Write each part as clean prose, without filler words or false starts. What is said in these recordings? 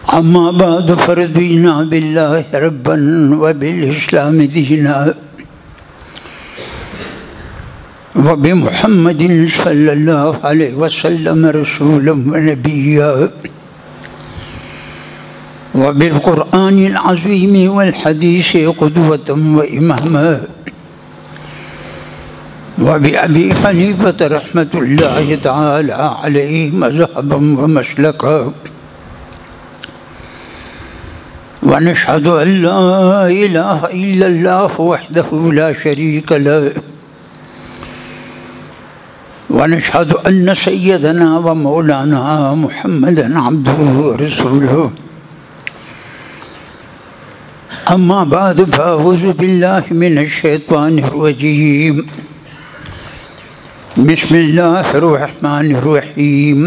अम्मा बाद फरदीना बिल्लाहि रब्बन व बिल इस्लाम दीना व बि मुहम्मदिन सल्लल्लाहु अलैहि वसल्लम रसूलन व नबिय्या व बिल कुरआनिल अज़ीम वल हदीस क़ुदवतन व इमामा व बि अबी हनीफा रहमतुल्लाहि तआला अलैहि मज़हबन व मसलका व नशहदु अल्ला इलाहा इल्लल्लाह वहदहु ला शरीक लह व नशहदु अन्न सय्यदना व मौलाना मुहम्मदन अब्दुहु व रसूलुहु अम्मा बाद फ़अऊज़ु बिल्लाहि मिनश शैतानिर रजीम बिस्मिल्लाहिर रहमानिर रहीम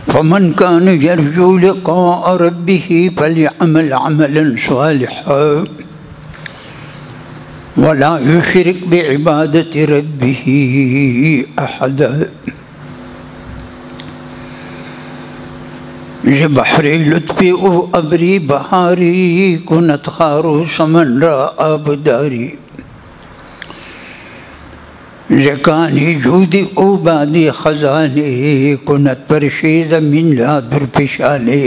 फ़मन कान यरजू लिक़ाअ रब्बिही फ़लयअमल अमलन सालिहन वला युशरिक बिइबादति रब्बिही अहदा। ये बहरे लुत्फ़े ओ अबरी बहारी कुनत खारो समन रा आबदारी ज़कानी जूदी ओ बादी ख़ज़ाने कुनत परशे ज़मीन ला दुरपेशाने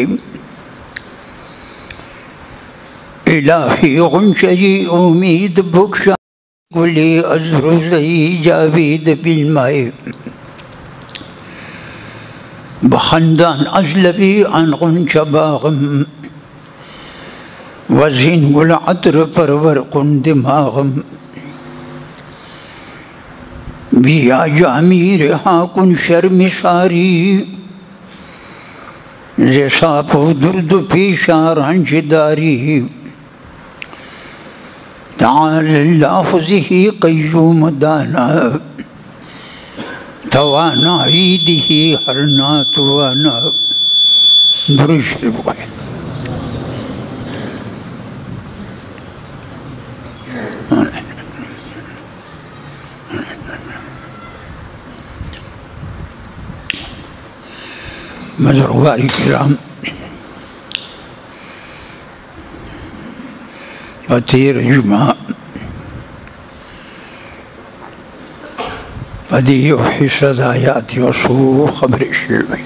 इलाही गुंशई उम्मीद बुक्शा गुले अज़रुज़ई जावेद बिन माए बखंदान अज़लवी अन गुंशा बाग़म वज़ीन गुल अतर परवर कुन दिमाग़म बिया जामीर हाकुन शर्म सारी ज़ेसापो दुर्द पेशा रंजदारी ताअल्लाहु ज़िही क़य्यूम दाना तवाना ईदिही हरना तुवाना दुरुस्त है। बुज़ुर्गान किराम पतेर जुमा पदियो हिस्सा आयात यसू खबर शेवी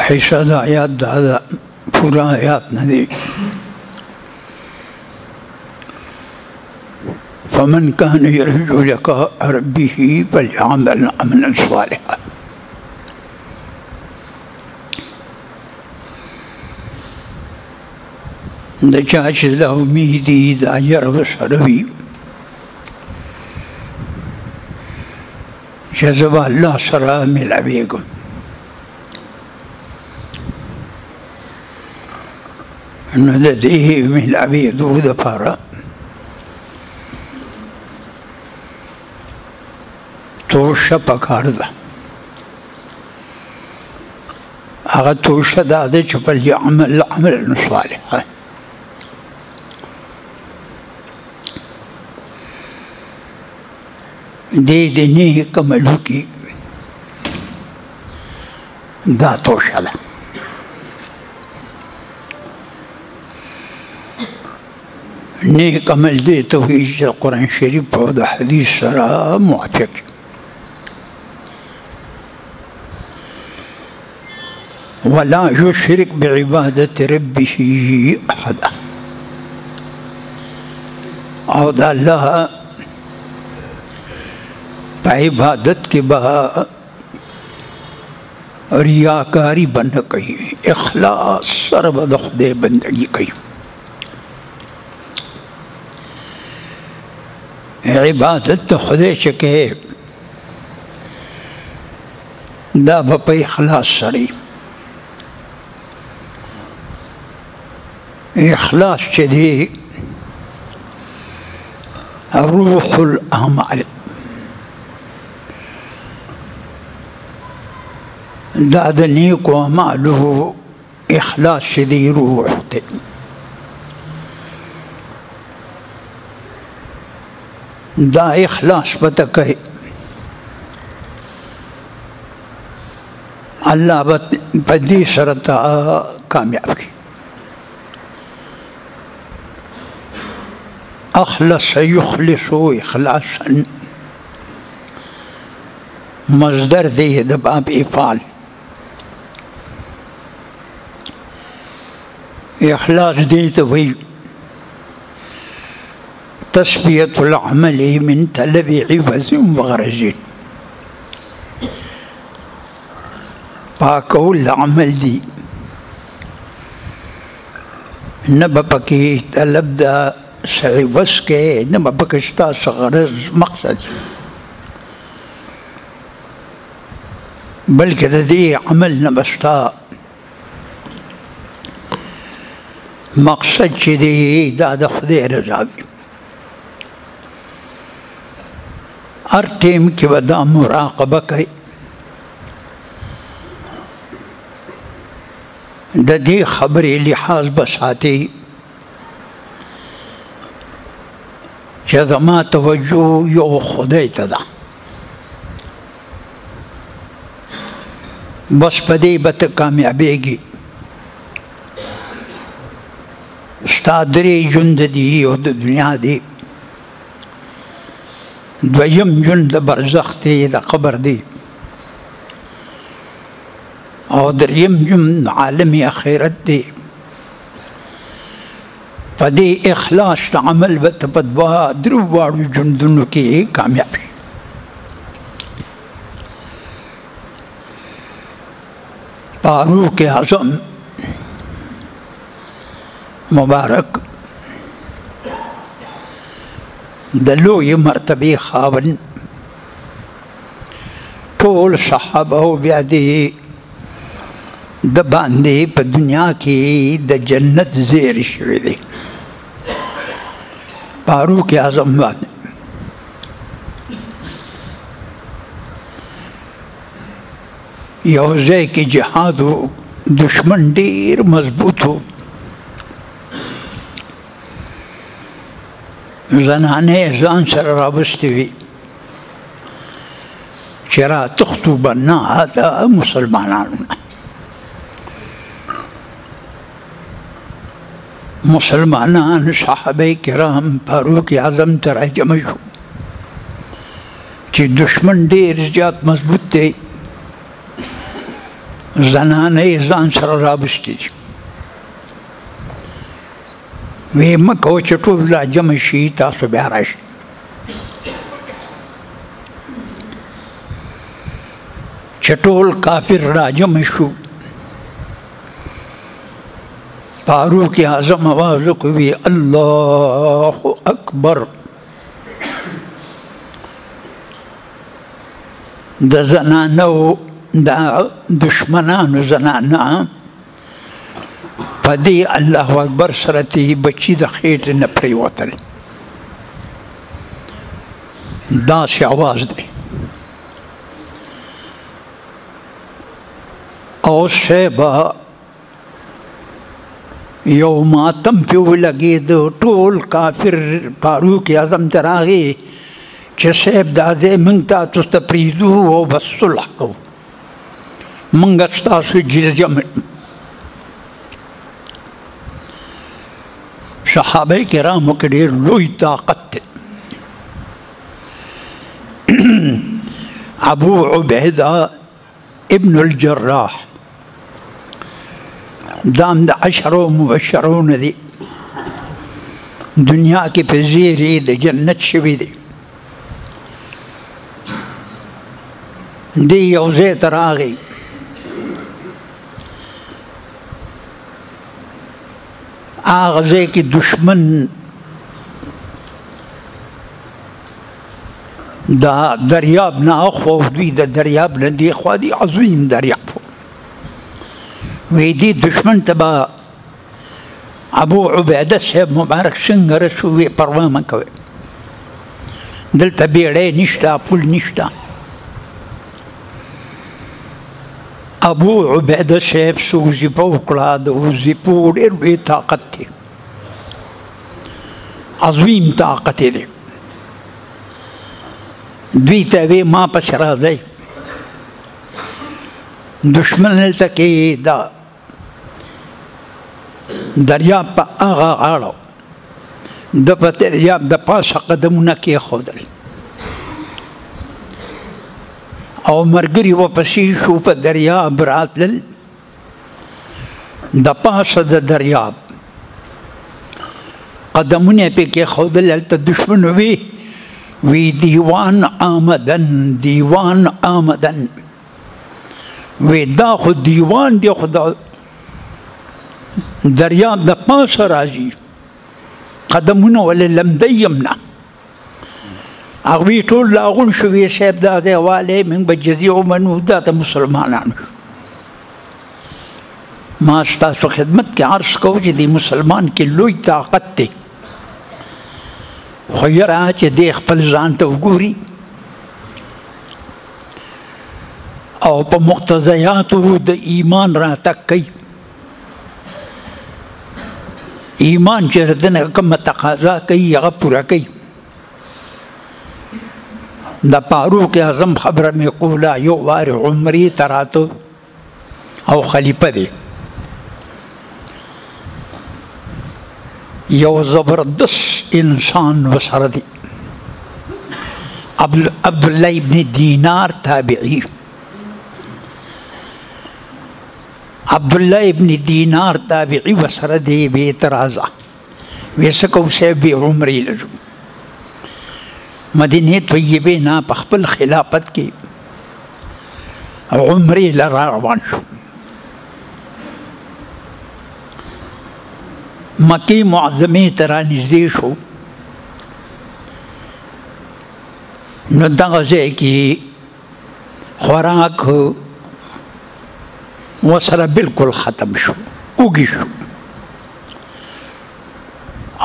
हिस्सा आयात दादा पूरा आयात न दे फ़मन कान यरजू लिक़ाअ रब्बिही फ़लयअमल अमलन सालिहन। दचाच ला उम्मीदी दा यरव सरवी जज़बा अल्लाह सरा मिलावेगो नददेही मिलावे दो दफारा तोशा पकारदा अगर तोशा दादे चपल अमल अमलन सालिहन दे देने कमलू की दातोशा ने कमल दे तो कुरान शरीफ और हदीस सरा मुआफ़िक़ वला युशरिक बिइबादति रब्बिही अहदा और अल्लाह इबादत के बाद रियाकारी बन कही इखलास सरबद खुदे बंदगी कही इबादत तो खुदे चके दा बप इखलास सरी इखलास चदी रूहुल अमाल दाद नेको अमालु इखलास शदी रूह थे दा इखलास पता कहे الله په دې سره ته کامیاب کړي. اخلص يخلص اخلاصا مصدر دی د باب افعال. اخلاص دی ته وایي تسبیة العمل من طلب عوض وغرض. پاکول عمل دی نه به پکې طلب د عوض کې، نه به پکې ستاسو غرض مقصد، بلکې د دې عمل نه به ستا مقصد چې دی دا د خدای رضا وي. هر ټیم کې به دا مراقبه کوي د دې خبرې لحاظ به ساتي چې زما توجه یو خدای ته ده، بس په دې به ته کامیابېږي. ستا درې ژوند دي، یو د دنیا دی، دویم ژوند د برزخ دی، د قبر دی، او دریم ژوند عالم آخرت دی. په دې اخلاص د عمل به ته په درو واړو ژوندونو کې کامیاب شي. فاروق اعظم مبارک د لوی مرتبه خاوند، ټول صحابه او بیا دې د باندې په دنیا کې د جنت زیر شوی دی. فاروق اعظم باندې یو ځای کې جهاد و، دشمن ډېر مضبوط و، زنانې ځان سره راوستې وي چې را تښتو به نه د مسلمانانو نه. مسلمانان صحابه کرام فاروق اعظم ته راجمع شو چې دشمن ډېر زیات مضبوط دی، زنانې ځان سره راوستې دي. وی مه کوه چې ټول راجمع شي، تاسو بیا راشئ. چې ټول کافر راجمع شو، فاروق اعظم آواز وکړي الله اکبر. د زنانو د دشمنانو زنانه په دې الله اکبر سره ته بچي د خېټې نه پرېوتل، داسې اواز دی. او شیبه یو ماتم پې ولګېد، ټول کافر فاروق اعظم ته راغی چې صاحب دا ځای موږ تاسو ته پرېږدو او بس صلح کوو، موږ ستاسو جزیه منو. صحابه کرامو کې ډېر لوی طاقت دی. ابو عبیده ابن الجراح دام د عشرو مبشرون دی، دنیا کې په زیرې د جنت شوي دی. دی یو ځای ته راغی، هغه ځای کې دشمن دا دریاب نه اخوا، دوی د دریاب نه دې خوا دی، عظیم دریاب. وی دی دشمن ته به ابو عبیده صاحب مبارک څنګه رسو؟ وی پروا مه کوئ، دلته بیړۍ نشته، پل نشته. ابو عبیده صاحب څو وظیفه وکړه، د وظیفو ډېر لوی طاقت دی، عظیم طاقت دی. دوی ته وی ما پسې راځئ، دشمن دلته کې دا دریاب په هغه غاړه د په دریاب د پاسه قدمونه کېښودل او ملګري ورپسې شو په دریاب راتلل د پاسه د دریاب قدمونه پې کېښودل هلته دشمن وی دیوان آمدن دیوان آمدن وی دا خو دیوان دی خو د دریاب د پاسه راځي قدمونه ولې لمدی یمنه هغوی ټول لاغون شو وی صاحب دا دی والی موږ به جزیه ومنو دا د مسلمانانو ما ستاسو خدمت کې عرض کوو چې د مسلمان کې لوی طاقت دی خو یاره چې دی خپل ځان ته وګوري او په مقتضیاتو د ایمان راتګ کوي ایمان چې دنه کومه تقاضا کوي هغه پوره کوي د فاروق اعظم خبره مې کوله یو وار عمرې ته راته او خلیفه دی یو زبردست انسان وسره دی عبدالله ابن دینار تابعی عبدالله ابن دینار تابعی وسره دی بے اعتراضه ویسه کو صاحب عمرې لجو مدینه طیبه نه په خپل خلافت کې عمرې لرا روان شو مکی معظمه ته رانږدې شو نو دغه ځای کې خوراک ورسره بالکل ختم شو وږي شو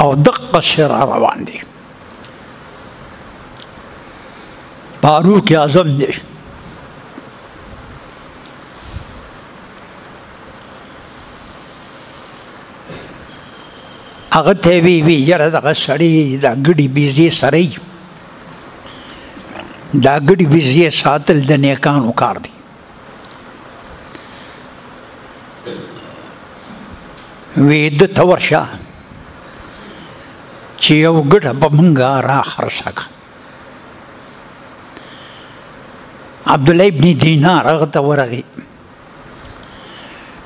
او دقه سره روان دی فاروق اعظم دی هغه ته وی یاره دغه سړی دا ګډي بیزې سره یي دا ګډي بیزې ساتل د نیکانو کار دی وی د ته ورشه چې یو ګډه به مونږه را خرڅه کړه عبدالله ابن دینار هغه ته ورغی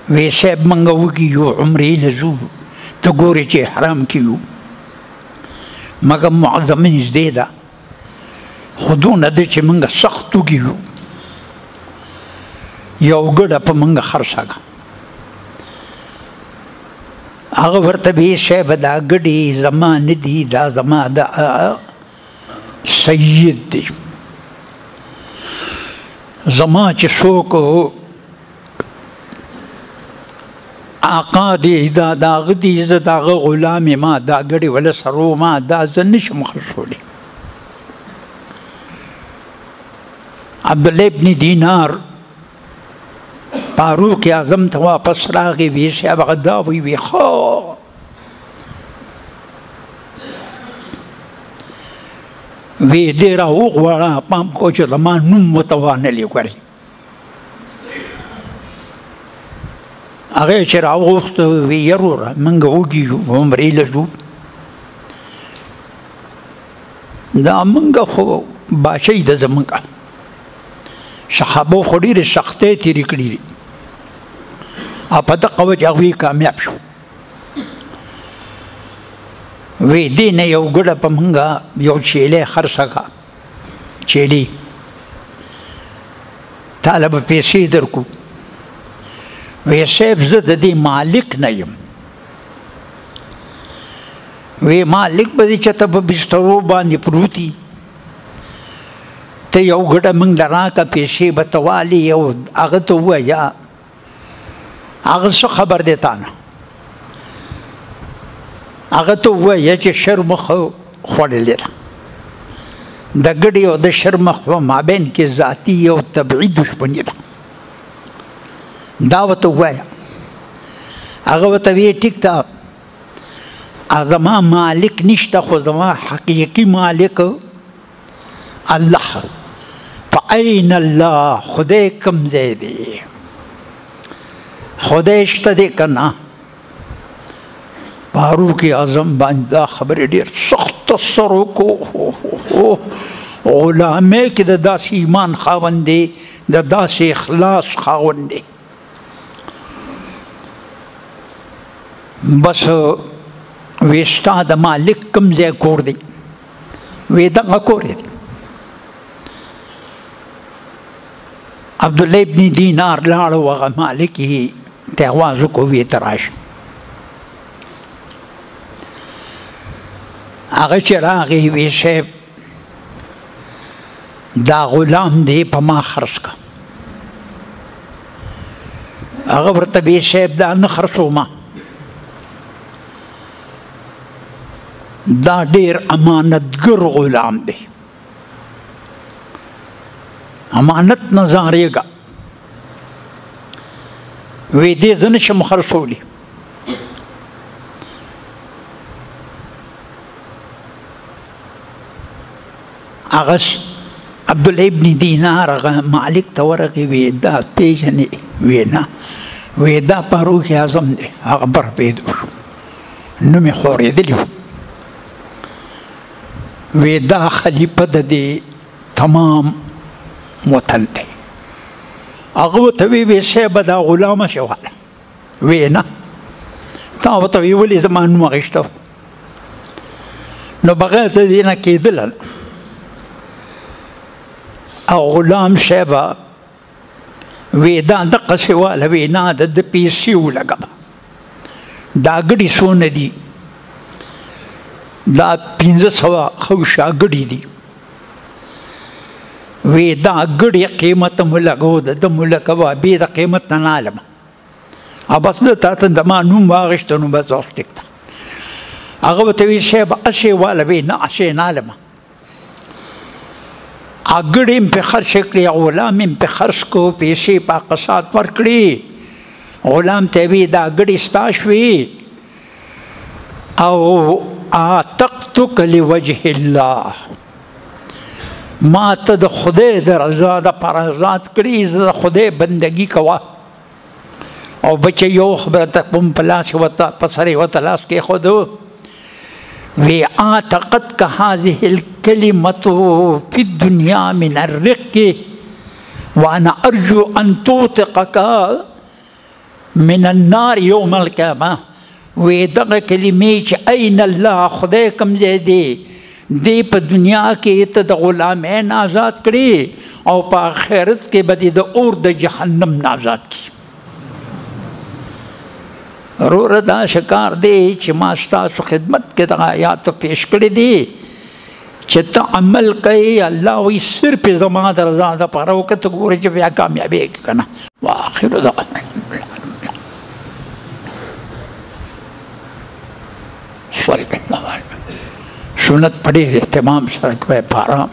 وی صاحب مونږ وږي یو عمرې له ځو ته ګورې چې احرام کې یو مګر معظمه نږدې ده خو دونه ده چې مونږ سخت وږي یو یو ګډه په مونږ خرڅه کړه هغه ورته وی صاحب دا ګډې زما نه دي دا زما د سید دی زما چې څوک آقا دی دا داغه دی زه داغه غلام ما دا ګډې وله سرو ما دا زه نشم خرڅولی عبدالله ابن دینار فاروق اعظم ته واپس راغی وی صاحب هغه دا وی خو وی دې راوغواړه پام کو چې زما نوم ورته وانهلې ګورې هغه چې راوغوښته وی یروره موږ وږي یو عمرې له ځو دا موږ خو بادشاهي ده زموږ صحابو خو ډېرې سختۍ تېرې کړي دي او په دغه وجه هغوی کامیاب شو وی دې نه یو ګډه په مونږه یو چیلې خرڅه کړه چیلې تاله به پیسې درکو وی صاحب زه د دې مالک نه یم وی مالک به دې چېرته په بسترو باندې پروتي ته یو ګډه مونږ له راکړه پیسې به ته والې او هغه ته ووایه هغه څه خبر دی تا نه هغه ته ووایه چې شرمخ خوړلې ده د ګډې او د شرمخ په مابین کې ذاتي او طبعي دشمني ده دا ورته ووایه هغه ورته ویې ټیک ده زما مالک نشته خو زما حقیقي مالک الله فأين الله خدای کوم ځای دی خدای شته دی که نه؟ فاروق اعظم باندې دا خبرې ډېر سخت اثر وکړو. غلامۍ کې د داسې ایمان خاوند دی، د داسې اخلاص خاوند دی. بس وی ستا د مالک کوم ځای کور دی؟ وی دغه کور دی. عبدالله ابن دینار لاړو، هغه مالک یې ته آواز وکړو، وی ته راشه. هغه چې راغی وی صاحب دا غلام دی په ما خرڅ که. هغه ورته وی صاحب دا نه خرڅومه، دا ډېر امانتګر غلام دی، امانت نه ځارېږه. وی دې زه نشم خرڅولی. هغه عبدالله ابن دینار هغه مالک ته ورغی، وی دا پیژنې؟ وی نه. وی دا فاروق اعظم دی. هغه برپېدو شو، نوم یې خورېدلی و. وی دا خلیفه د دې تمام وطن دی. هغه ورته وی صاحب دا غلامه شواله. وی نه. تا ورته وی ولې زما نوم اخیسته؟ نو بغیر د دې نه کېدله. او غلام صاحبه وی دا دقسې واله. وی نه، د پیسې ولګوه. دا ګډې څونه دي؟ دا 500 خوشه ګډې دي. وی دا ګډې قیمت مو لګو، د ده مو لګوه، بې د قیمت نه نالمه. او بس ده تا ته د ما نوم واخېسته، نو بس اوس ټیک ده. هغه ورته وی صاحب اسې واله. وی نه، اسې نالمه. ګډې م پې خرڅ کړې، غلام م پې خرڅ کړو، پیسې په اقساط ورکړې. غلام ته وی دا ګډې ستا شوې او اعتقتک لوجه الله، ما ته د خدای د رضا دپاره آزاد کړي، زه د خدای بندګي کوه. او بچه یو خبره ته کوم په لاس په سر یې ورته لاس کېښودو. وی اعتقتک هذه الکلمة فی الدنیا من الرق وانا ارجو ان توثقک من النار یوم القیامة. وی دغه کلمې چې این الله، خدای کوم ځای دی، دی په دنیا کې ته د غلامۍ نه آزاد کړي، او په آخرت کې به دې د اور د جهنم نه آزاد کړي. وروره دا شکار دی چې ما ستاسو خدمت کې دغه آیات پیش کړي دي چې ته عمل کوې. الله وایي صرف یې زما د رضا دپاره وکړه، ته ګورې چې بیا کامیابېږي که نه. واخر دعوانا سنت په ډېر اهتمام سره کوئ، په ارام.